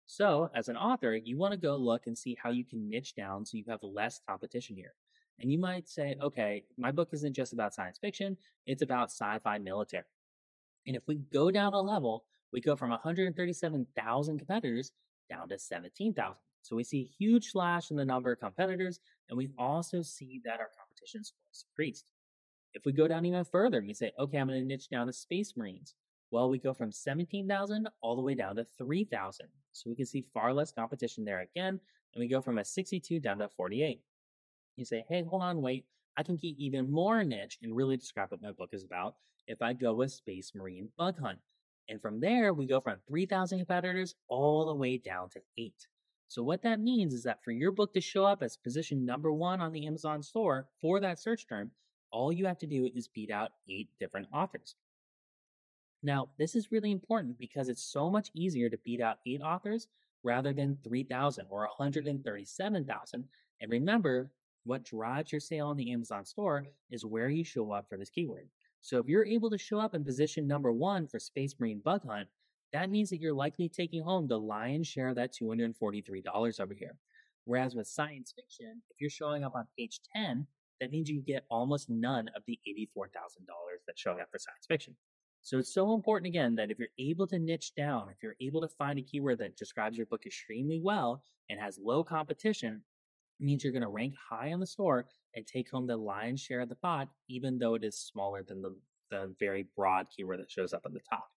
[SPEAKER 1] So, as an author, you want to go look and see how you can niche down so you have less competition here. And you might say, okay, my book isn't just about science fiction, it's about sci-fi military. And if we go down a level, we go from 137,000 competitors down to 17,000. So we see a huge slash in the number of competitors, and we also see that our competition scores increased. If we go down even further and we say, okay, I'm going to niche down to Space Marines, well, we go from 17,000 all the way down to 3,000. So we can see far less competition there again, and we go from a 62 down to 48. You say, hey, hold on, wait, I can keep even more niche and really describe what my book is about if I go with Space Marine Bug Hunt. And from there, we go from 3,000 competitors all the way down to 8. So what that means is that for your book to show up as position number 1 on the Amazon store for that search term, all you have to do is beat out 8 different authors. Now, this is really important because it's so much easier to beat out 8 authors rather than 3,000 or 137,000. And remember, what drives your sale on the Amazon store is where you show up for this keyword. So if you're able to show up in position number 1 for Space Marine Bug Hunt, that means that you're likely taking home the lion's share of that $243 over here. Whereas with science fiction, if you're showing up on page 10, that means you get almost none of the $84,000 that's showing up for science fiction. So it's so important, again, that if you're able to niche down, if you're able to find a keyword that describes your book extremely well and has low competition, it means you're going to rank high on the store and take home the lion's share of the pot, even though it is smaller than the very broad keyword that shows up at the top.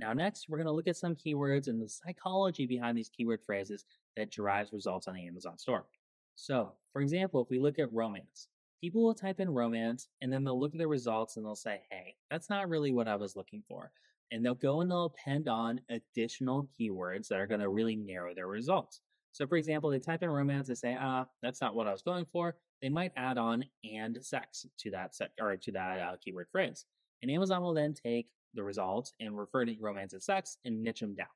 [SPEAKER 1] Now, next, we're going to look at some keywords and the psychology behind these keyword phrases that drives results on the Amazon store. So, for example, if we look at romance, people will type in romance and then they'll look at the results and they'll say, hey, that's not really what I was looking for. And they'll go and they'll append on additional keywords that are going to really narrow their results. So, for example, they type in romance, they say, that's not what I was going for. They might add on and sex to that keyword phrase. And Amazon will then take the results and refer to romance and sex and niche them down.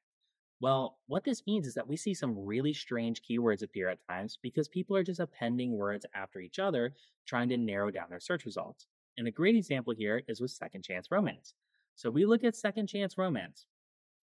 [SPEAKER 1] Well, what this means is that we see some really strange keywords appear at times because people are just appending words after each other, trying to narrow down their search results. And a great example here is with second chance romance. So we look at second chance romance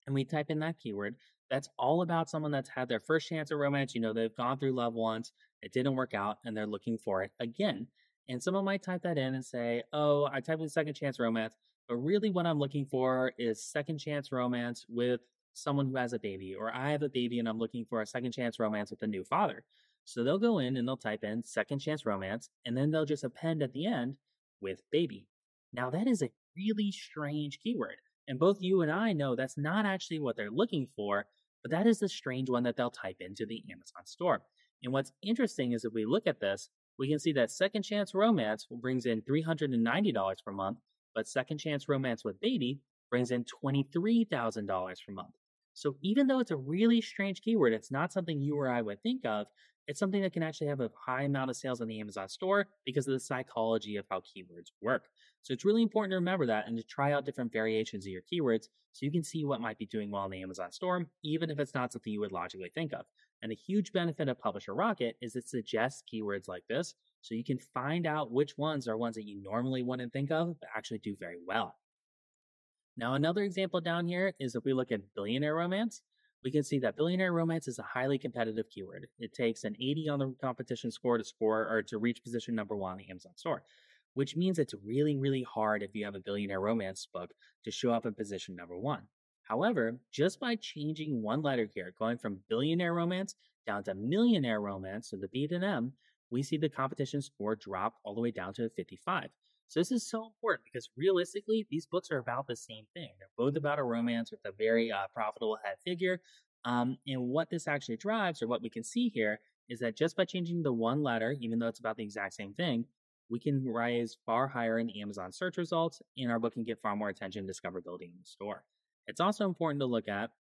[SPEAKER 1] and we type in that keyword. That's all about someone that's had their first chance at romance. They've gone through love once, it didn't work out, and they're looking for it again. And someone might type that in and say, oh, I typed in second chance romance, but really what I'm looking for is second chance romance with someone who has a baby, or I have a baby and I'm looking for a second chance romance with a new father. So they'll go in and they'll type in second chance romance, and then they'll just append at the end with baby. Now that is a really strange keyword. And both you and I know that's not actually what they're looking for, but that is the strange one that they'll type into the Amazon store. And what's interesting is if we look at this, we can see that second chance romance brings in $390 per month, but second chance romance with baby brings in $23,000 per month. So even though it's a really strange keyword, it's not something you or I would think of. It's something that can actually have a high amount of sales on the Amazon store because of the psychology of how keywords work. So it's really important to remember that and to try out different variations of your keywords so you can see what might be doing well on the Amazon store, even if it's not something you would logically think of. And a huge benefit of Publisher Rocket is it suggests keywords like this so you can find out which ones are ones that you normally wouldn't think of but actually do very well. Now, another example down here is if we look at billionaire romance, we can see that billionaire romance is a highly competitive keyword. It takes an 80 on the competition score to reach position number 1 on the Amazon store, which means it's really, really hard if you have a billionaire romance book to show up in position number 1. However, just by changing one letter here, going from billionaire romance down to millionaire romance, so the B to M, we see the competition score drop all the way down to 55. So this is so important because realistically, these books are about the same thing. They're both about a romance with a very profitable head figure. And what this actually drives, or what we can see here, is that just by changing the one letter, even though it's about the exact same thing, we can rise far higher in the Amazon search results, and our book can get far more attention and discoverability in the store. It's also important to look at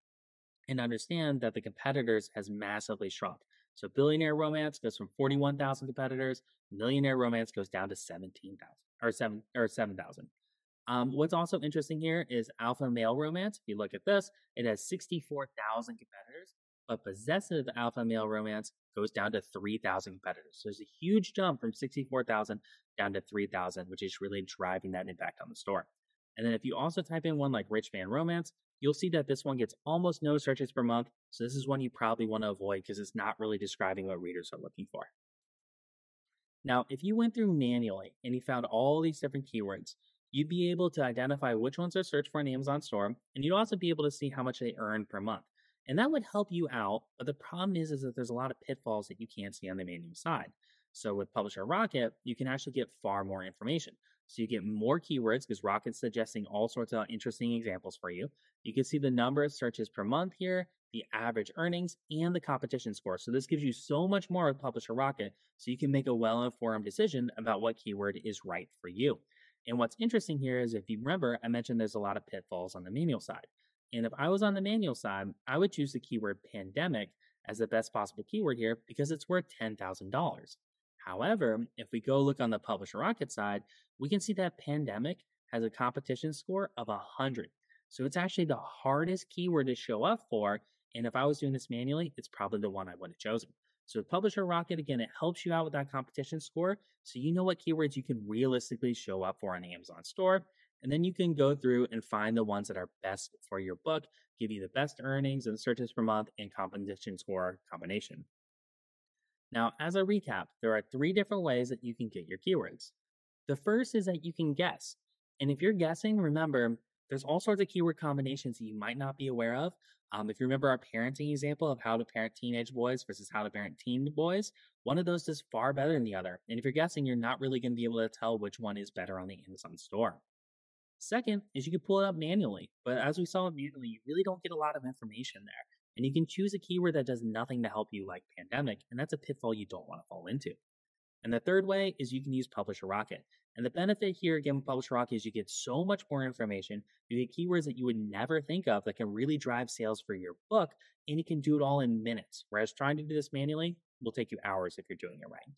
[SPEAKER 1] and understand that the competitors has massively shrunk. So billionaire romance goes from 41,000 competitors, millionaire romance goes down to 7,000. What's also interesting here is alpha male romance. If you look at this, it has 64,000 competitors, but possessive alpha male romance goes down to 3,000 competitors. So there's a huge jump from 64,000 down to 3,000, which is really driving that impact on the store. And then if you also type in one like rich man romance, you'll see that this one gets almost no searches per month. So this is one you probably want to avoid because it's not really describing what readers are looking for. Now, if you went through manually and you found all these different keywords, you'd be able to identify which ones are searched for in the Amazon store, and you'd also be able to see how much they earn per month. And that would help you out. But the problem is that there's a lot of pitfalls that you can't see on the manual side. So with Publisher Rocket, you can actually get far more information. So you get more keywords because Rocket's suggesting all sorts of interesting examples for you. You can see the number of searches per month here, the average earnings, and the competition score. So this gives you so much more with Publisher Rocket, so you can make a well-informed decision about what keyword is right for you. And what's interesting here is if you remember, I mentioned there's a lot of pitfalls on the manual side. And if I was on the manual side, I would choose the keyword pandemic as the best possible keyword here because it's worth $10,000. However, if we go look on the Publisher Rocket side, we can see that pandemic has a competition score of 100. So it's actually the hardest keyword to show up for. And if I was doing this manually, it's probably the one I would have chosen. So with Publisher Rocket, again, it helps you out with that competition score. So you know what keywords you can realistically show up for on the Amazon store. And then you can go through and find the ones that are best for your book, give you the best earnings and searches per month and competition score combination. Now, as a recap, there are 3 different ways that you can get your keywords. The first is that you can guess. And if you're guessing, remember, there's all sorts of keyword combinations that you might not be aware of. If you remember our parenting example of how to parent teenage boys versus how to parent teen boys, one of those does far better than the other. And if you're guessing, you're not really going to be able to tell which one is better on the Amazon store. Second is you can pull it up manually, but as we saw manually, you really don't get a lot of information there. And you can choose a keyword that does nothing to help you like pandemic, and that's a pitfall you don't want to fall into. And the third way is you can use Publisher Rocket. And the benefit here again with Publisher Rocket is you get so much more information. You get keywords that you would never think of that can really drive sales for your book, and you can do it all in minutes. Whereas trying to do this manually will take you hours if you're doing it right.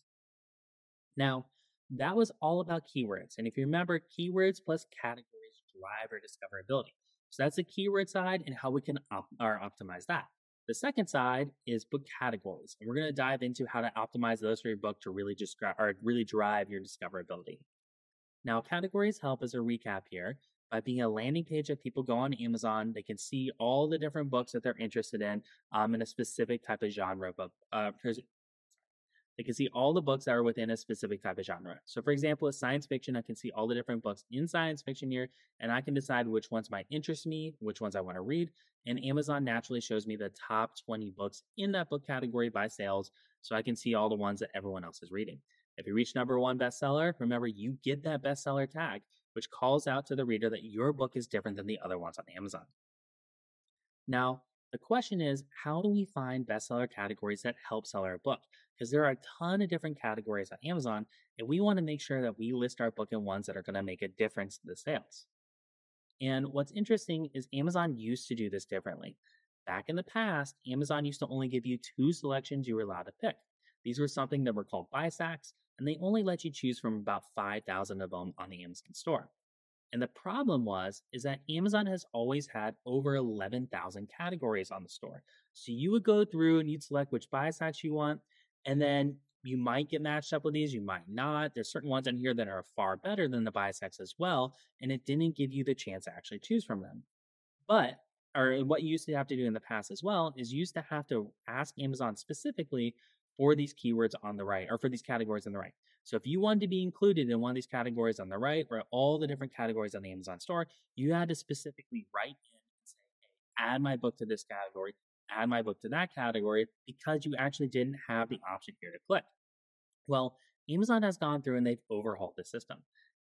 [SPEAKER 1] Now, that was all about keywords. And if you remember, keywords plus categories drive our discoverability. So that's the keyword side and how we can optimize that. The second side is book categories. And we're going to dive into how to optimize those for your book to really really drive your discoverability. Now, categories help as a recap here by being a landing page that people go on Amazon. They can see all the different books that they're interested in a specific type of genre. They can see all the books that are within a specific type of genre. So for example, with science fiction, I can see all the different books in science fiction here, and I can decide which ones might interest me, which ones I want to read. And Amazon naturally shows me the top 20 books in that book category by sales, so I can see all the ones that everyone else is reading. If you reach number 1 bestseller, remember you get that bestseller tag, which calls out to the reader that your book is different than the other ones on Amazon. Now, the question is, how do we find bestseller categories that help sell our book? Because there are a ton of different categories on Amazon, and we want to make sure that we list our book in ones that are going to make a difference to the sales. And what's interesting is Amazon used to do this differently. Back in the past, Amazon used to only give you 2 selections you were allowed to pick. These were something that were called buy stacks, and they only let you choose from about 5,000 of them on the Amazon store. And the problem is that Amazon has always had over 11,000 categories on the store. So you would go through and you'd select which buy stacks you want, and then you might get matched up with these, you might not. There's certain ones in here that are far better than the buy stacks as well, and it didn't give you the chance to actually choose from them. Or what you used to have to do in the past as well is you used to have to ask Amazon specifically for these keywords on the right, or for these categories on the right. So if you wanted to be included in one of these categories on the right, or all the different categories on the Amazon store, you had to specifically write in and say, hey, add my book to this category, add my book to that category, because you actually didn't have the option here to click. Well, Amazon has gone through and they've overhauled the system.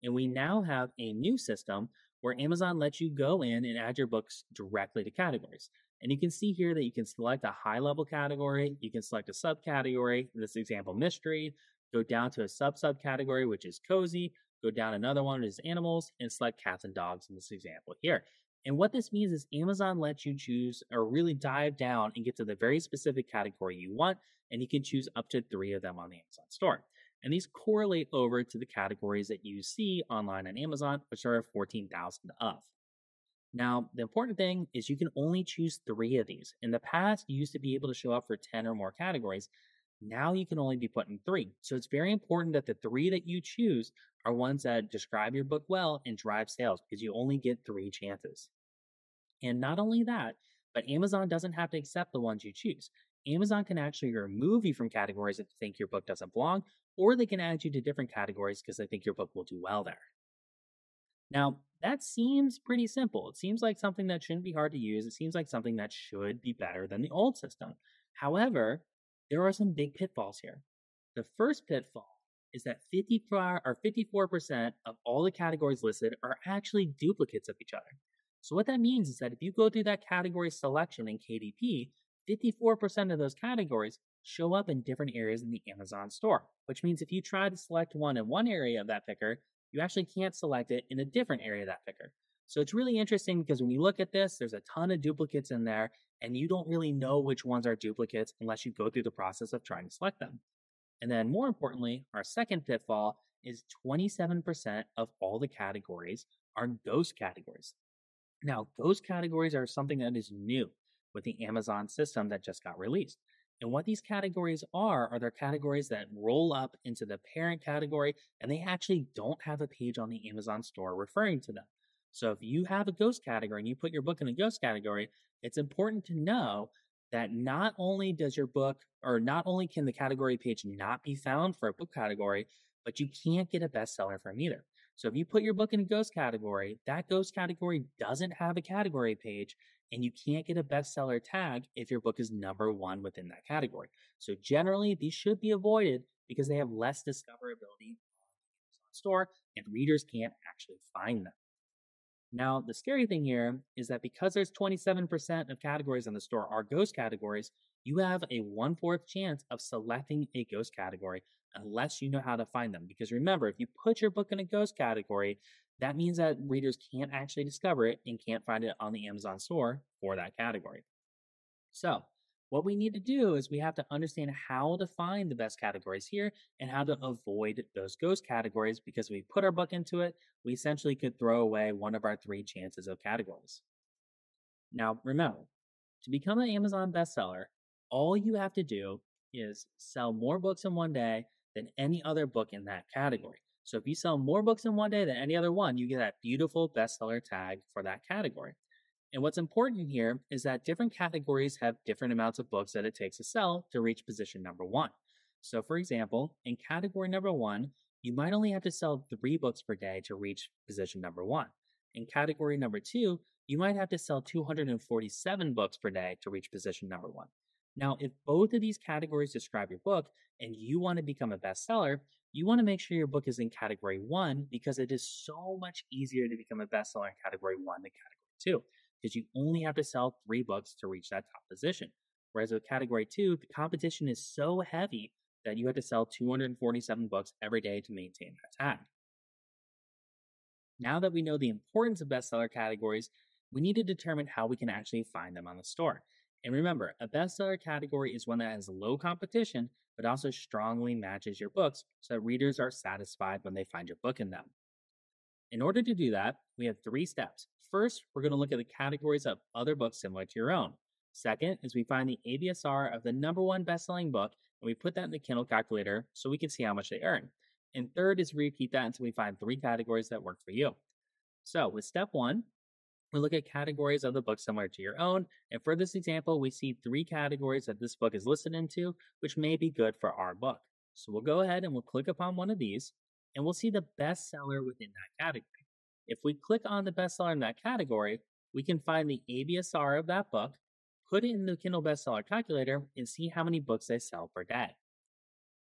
[SPEAKER 1] And we now have a new system where Amazon lets you go in and add your books directly to categories. And you can see here that you can select a high level category, you can select a subcategory, in this example, mystery, go down to a subcategory, which is cozy, go down another one, which is animals, and select cats and dogs in this example here. And what this means is Amazon lets you choose or really dive down and get to the very specific category you want, and you can choose up to 3 of them on the Amazon store. And these correlate over to the categories that you see online on Amazon, which are 14,000 of. Now, the important thing is you can only choose 3 of these. In the past, you used to be able to show up for 10 or more categories. Now you can only be put in 3. So it's very important that the 3 that you choose are ones that describe your book well and drive sales, because you only get 3 chances. And not only that, but Amazon doesn't have to accept the ones you choose. Amazon can actually remove you from categories if they think your book doesn't belong, or they can add you to different categories because they think your book will do well there. Now, that seems pretty simple. It seems like something that shouldn't be hard to use. It seems like something that should be better than the old system. However, there are some big pitfalls here. The first pitfall is that 54 or 54% of all the categories listed are actually duplicates of each other. So what that means is that if you go through that category selection in KDP, 54% of those categories show up in different areas in the Amazon store, which means if you try to select one in one area of that picker, you actually can't select it in a different area of that picker. So it's really interesting because when you look at this, there's a ton of duplicates in there, and you don't really know which ones are duplicates unless you go through the process of trying to select them. And then, more importantly, our second pitfall is 27% of all the categories are ghost categories. Now, ghost categories are something that is new with the Amazon system that just got released. And what these categories are they're categories that roll up into the parent category and they actually don't have a page on the Amazon store referring to them. So if you have a ghost category and you put your book in a ghost category, it's important to know that not only does your book, or not only can the category page not be found for a book category, but you can't get a bestseller from either. So if you put your book in a ghost category, that ghost category doesn't have a category page, and you can't get a bestseller tag if your book is number one within that category. So generally, these should be avoided because they have less discoverability on the Amazon store, and readers can't actually find them. Now, the scary thing here is that because there's 27% of categories in the store are ghost categories, you have a 1/4 chance of selecting a ghost category unless you know how to find them. Because remember, if you put your book in a ghost category, that means that readers can't actually discover it and can't find it on the Amazon store for that category. So, what we need to do is we have to understand how to find the best categories here and how to avoid those ghost categories because if we put our book into it, we essentially could throw away one of our three chances of categories. Now, remember, to become an Amazon bestseller, all you have to do is sell more books in one day than any other book in that category. So if you sell more books in one day than any other one, you get that beautiful bestseller tag for that category. And what's important here is that different categories have different amounts of books that it takes to sell to reach position number one. So, for example, in category number one, you might only have to sell 3 books per day to reach position number one. In category number two, you might have to sell 247 books per day to reach position number one. Now, if both of these categories describe your book and you want to become a bestseller, you want to make sure your book is in category one because it is so much easier to become a bestseller in category one than category two because you only have to sell 3 books to reach that top position. Whereas with category two, the competition is so heavy that you have to sell 247 books every day to maintain that tag. Now that we know the importance of bestseller categories, we need to determine how we can actually find them on the store. And remember, a bestseller category is one that has low competition, but also strongly matches your books so that readers are satisfied when they find your book in them. In order to do that, we have 3 steps. First, we're going to look at the categories of other books similar to your own. Second is we find the ABSR of the number one best-selling book and we put that in the Kindle calculator so we can see how much they earn. And third is we repeat that until we find 3 categories that work for you. So with step 1, we look at categories of the book similar to your own. And for this example, we see 3 categories that this book is listed into, which may be good for our book. So we'll go ahead and we'll click upon one of these and we'll see the bestseller within that category. If we click on the bestseller in that category, we can find the ABSR of that book, put it in the Kindle bestseller calculator, and see how many books they sell per day.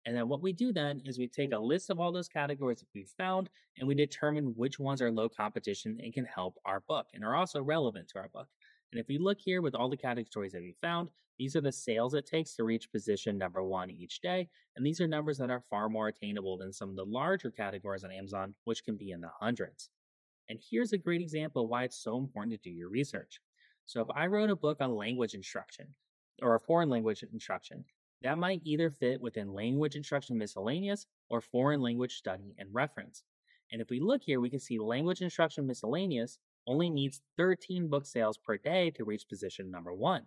[SPEAKER 1] And then what we do then is we take a list of all those categories that we've found and we determine which ones are low competition and can help our book and are also relevant to our book. And if we look here with all the categories that we found, these are the sales it takes to reach position number 1 each day. And these are numbers that are far more attainable than some of the larger categories on Amazon, which can be in the hundreds. And here's a great example of why it's so important to do your research. So if I wrote a book on language instruction or a foreign language instruction, that might either fit within language instruction miscellaneous or foreign language study and reference. And if we look here, we can see language instruction miscellaneous only needs 13 book sales per day to reach position number 1.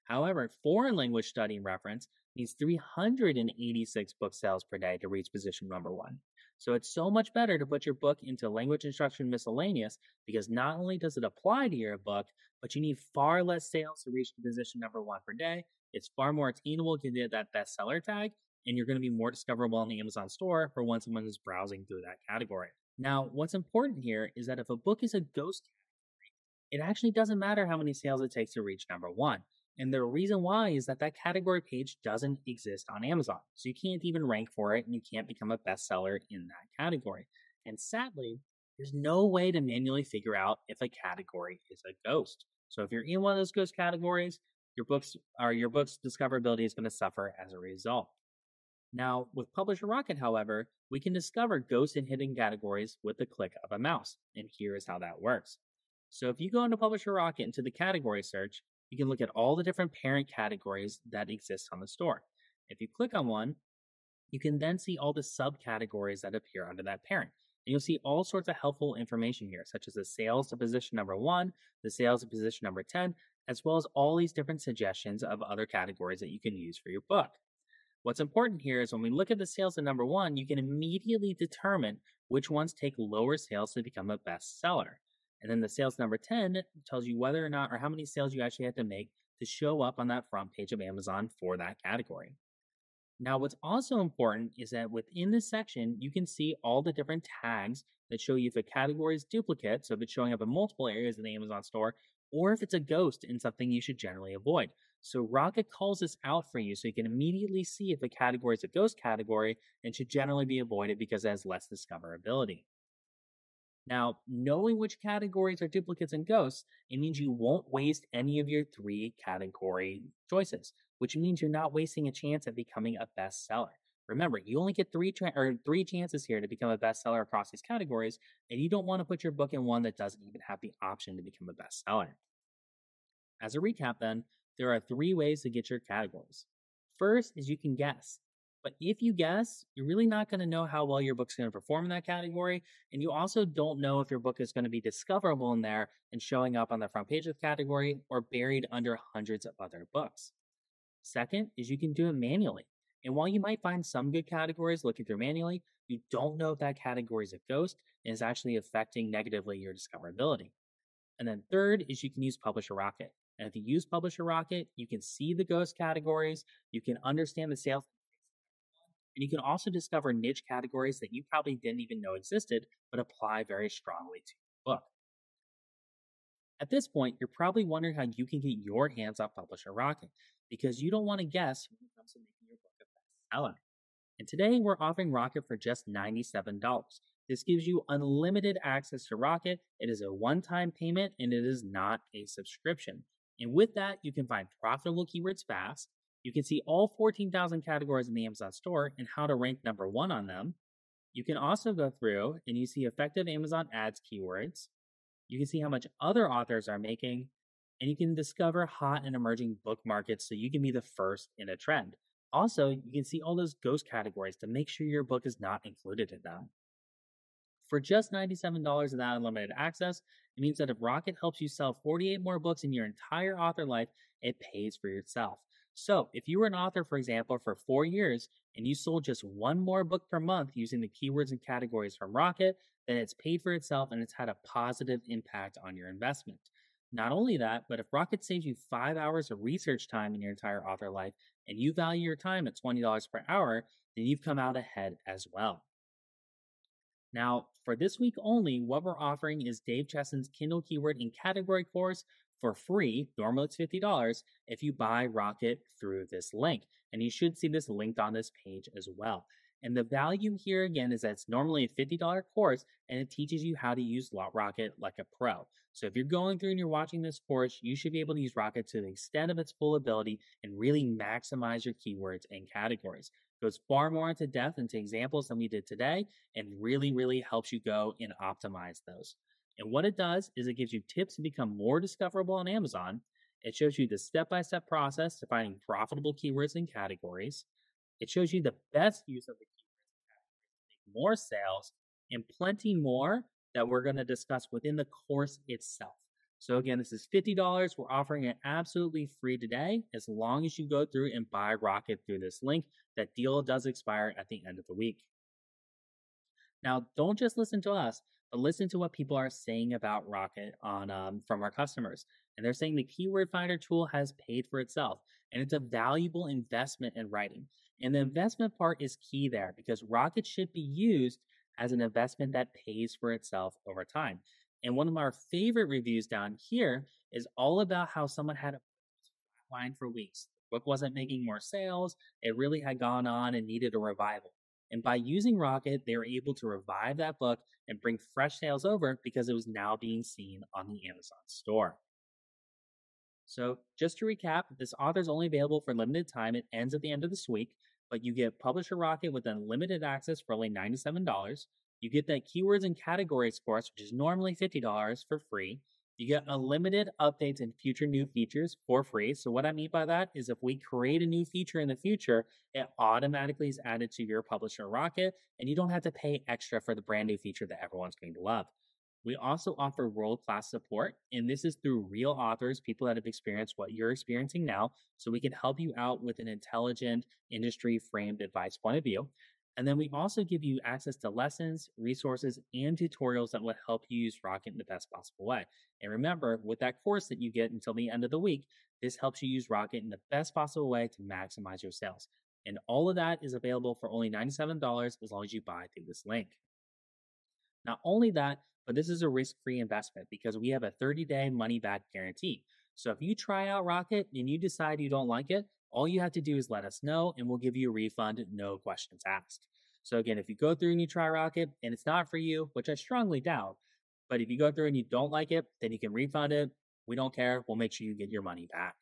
[SPEAKER 1] However, foreign language study and reference needs 386 book sales per day to reach position number 1. So it's so much better to put your book into language instruction miscellaneous because not only does it apply to your book, but you need far less sales to reach position number 1 per day. It's far more attainable to get that bestseller tag, and you're going to be more discoverable on the Amazon store for when someone is browsing through that category. Now, what's important here is that if a book is a ghost, it actually doesn't matter how many sales it takes to reach number one. And the reason why is that that category page doesn't exist on Amazon. So you can't even rank for it and you can't become a bestseller in that category. And sadly, there's no way to manually figure out if a category is a ghost. So if you're in one of those ghost categories, your book's discoverability is going to suffer as a result. Now, with Publisher Rocket, however, we can discover ghost and hidden categories with the click of a mouse. And here is how that works. So if you go into Publisher Rocket into the category search, you can look at all the different parent categories that exist on the store. If you click on one, you can then see all the subcategories that appear under that parent. And you'll see all sorts of helpful information here, such as the sales to position number one, the sales to position number 10, as well as all these different suggestions of other categories that you can use for your book. What's important here is when we look at the sales at number one, you can immediately determine which ones take lower sales to become a bestseller. And then the sales number 10 tells you whether or not, or how many sales you actually have to make to show up on that front page of Amazon for that category. Now, what's also important is that within this section, you can see all the different tags that show you if a category is duplicate, so if it's showing up in multiple areas in the Amazon store, or if it's a ghost and something you should generally avoid. So Rocket calls this out for you so you can immediately see if a category is a ghost category and should generally be avoided because it has less discoverability. Now, knowing which categories are duplicates and ghosts, it means you won't waste any of your three category choices, which means you're not wasting a chance at becoming a bestseller. Remember, you only get three chances here to become a bestseller across these categories, and you don't want to put your book in one that doesn't even have the option to become a bestseller. As a recap, then, there are three ways to get your categories. First is you can guess. But if you guess, you're really not going to know how well your book's going to perform in that category. And you also don't know if your book is going to be discoverable in there and showing up on the front page of the category or buried under hundreds of other books. Second is you can do it manually. And while you might find some good categories looking through manually, you don't know if that category is a ghost and is actually affecting negatively your discoverability. And then third is you can use Publisher Rocket. And if you use Publisher Rocket, you can see the ghost categories, you can understand the sales, and you can also discover niche categories that you probably didn't even know existed, but apply very strongly to your book. At this point, you're probably wondering how you can get your hands on Publisher Rocket because you don't want to guess when it comes to making your book a bestseller. And today we're offering Rocket for just $97. This gives you unlimited access to Rocket. It is a one-time payment and it is not a subscription. And with that, you can find profitable keywords fast. You can see all 14,000 categories in the Amazon store and how to rank number one on them. You can also go through and you see effective Amazon ads keywords. You can see how much other authors are making, and you can discover hot and emerging book markets so you can be the first in a trend. Also, you can see all those ghost categories to make sure your book is not included in them. For just $97 of that unlimited access, it means that if Rocket helps you sell 48 more books in your entire author life, it pays for yourself. So, if you were an author, for example, for 4 years and you sold just one more book per month using the keywords and categories from Rocket, then it's paid for itself and it's had a positive impact on your investment. Not only that, but if Rocket saves you 5 hours of research time in your entire author life and you value your time at $20 per hour, then you've come out ahead as well. Now, for this week only, what we're offering is Dave Chesson's Kindle Keyword and Category course for free. Normally it's $50 if you buy Rocket through this link. And you should see this linked on this page as well. And the value here again is that it's normally a $50 course and it teaches you how to use Rocket like a pro. So if you're going through and you're watching this course, you should be able to use Rocket to the extent of its full ability and really maximize your keywords and categories. It goes far more into depth into examples than we did today and really helps you go and optimize those. And what it does is it gives you tips to become more discoverable on Amazon. It shows you the step-by-step process to finding profitable keywords and categories. It shows you the best use of the keywords and categories to make more sales and plenty more that we're going to discuss within the course itself. So again, this is $50. We're offering it absolutely free today as long as you go through and buy Rocket through this link. That deal does expire at the end of the week. Now, don't just listen to us, but listen to what people are saying about Rocket from our customers. And they're saying the Keyword Finder tool has paid for itself, and it's a valuable investment in writing. And the investment part is key there because Rocket should be used as an investment that pays for itself over time. And one of our favorite reviews down here is all about how someone had a line for weeks. The book wasn't making more sales, it really had gone on and needed a revival. And by using Rocket, they were able to revive that book and bring fresh sales over because it was now being seen on the Amazon store. So, just to recap, this author is only available for limited time. It ends at the end of this week, but you get Publisher Rocket with unlimited access for only $97. You get that keywords and categories course, which is normally $50 for free. You get unlimited updates and future new features for free. So, what I mean by that is if we create a new feature in the future, it automatically is added to your Publisher Rocket, and you don't have to pay extra for the brand new feature that everyone's going to love. We also offer world class support, and this is through real authors, people that have experienced what you're experiencing now, so we can help you out with an intelligent, industry framed advice point of view. And then we also give you access to lessons, resources, and tutorials that will help you use Rocket in the best possible way. And remember, with that course that you get until the end of the week, this helps you use Rocket in the best possible way to maximize your sales. And all of that is available for only $97 as long as you buy through this link. Not only that, but this is a risk free investment because we have a 30-day money back guarantee. So if you try out Rocket and you decide you don't like it, all you have to do is let us know and we'll give you a refund, no questions asked. So again, if you go through and you try Rocket and it's not for you, which I strongly doubt, but if you go through and you don't like it, then you can refund it. We don't care. We'll make sure you get your money back.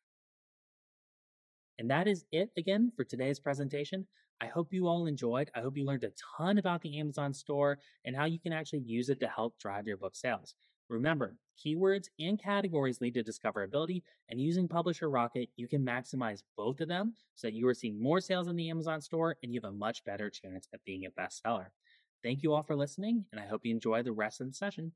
[SPEAKER 1] And that is it again for today's presentation. I hope you all enjoyed. I hope you learned a ton about the Amazon store and how you can actually use it to help drive your book sales. Remember, keywords and categories lead to discoverability, and using Publisher Rocket, you can maximize both of them so that you are seeing more sales in the Amazon store and you have a much better chance of being a bestseller. Thank you all for listening, and I hope you enjoy the rest of the session.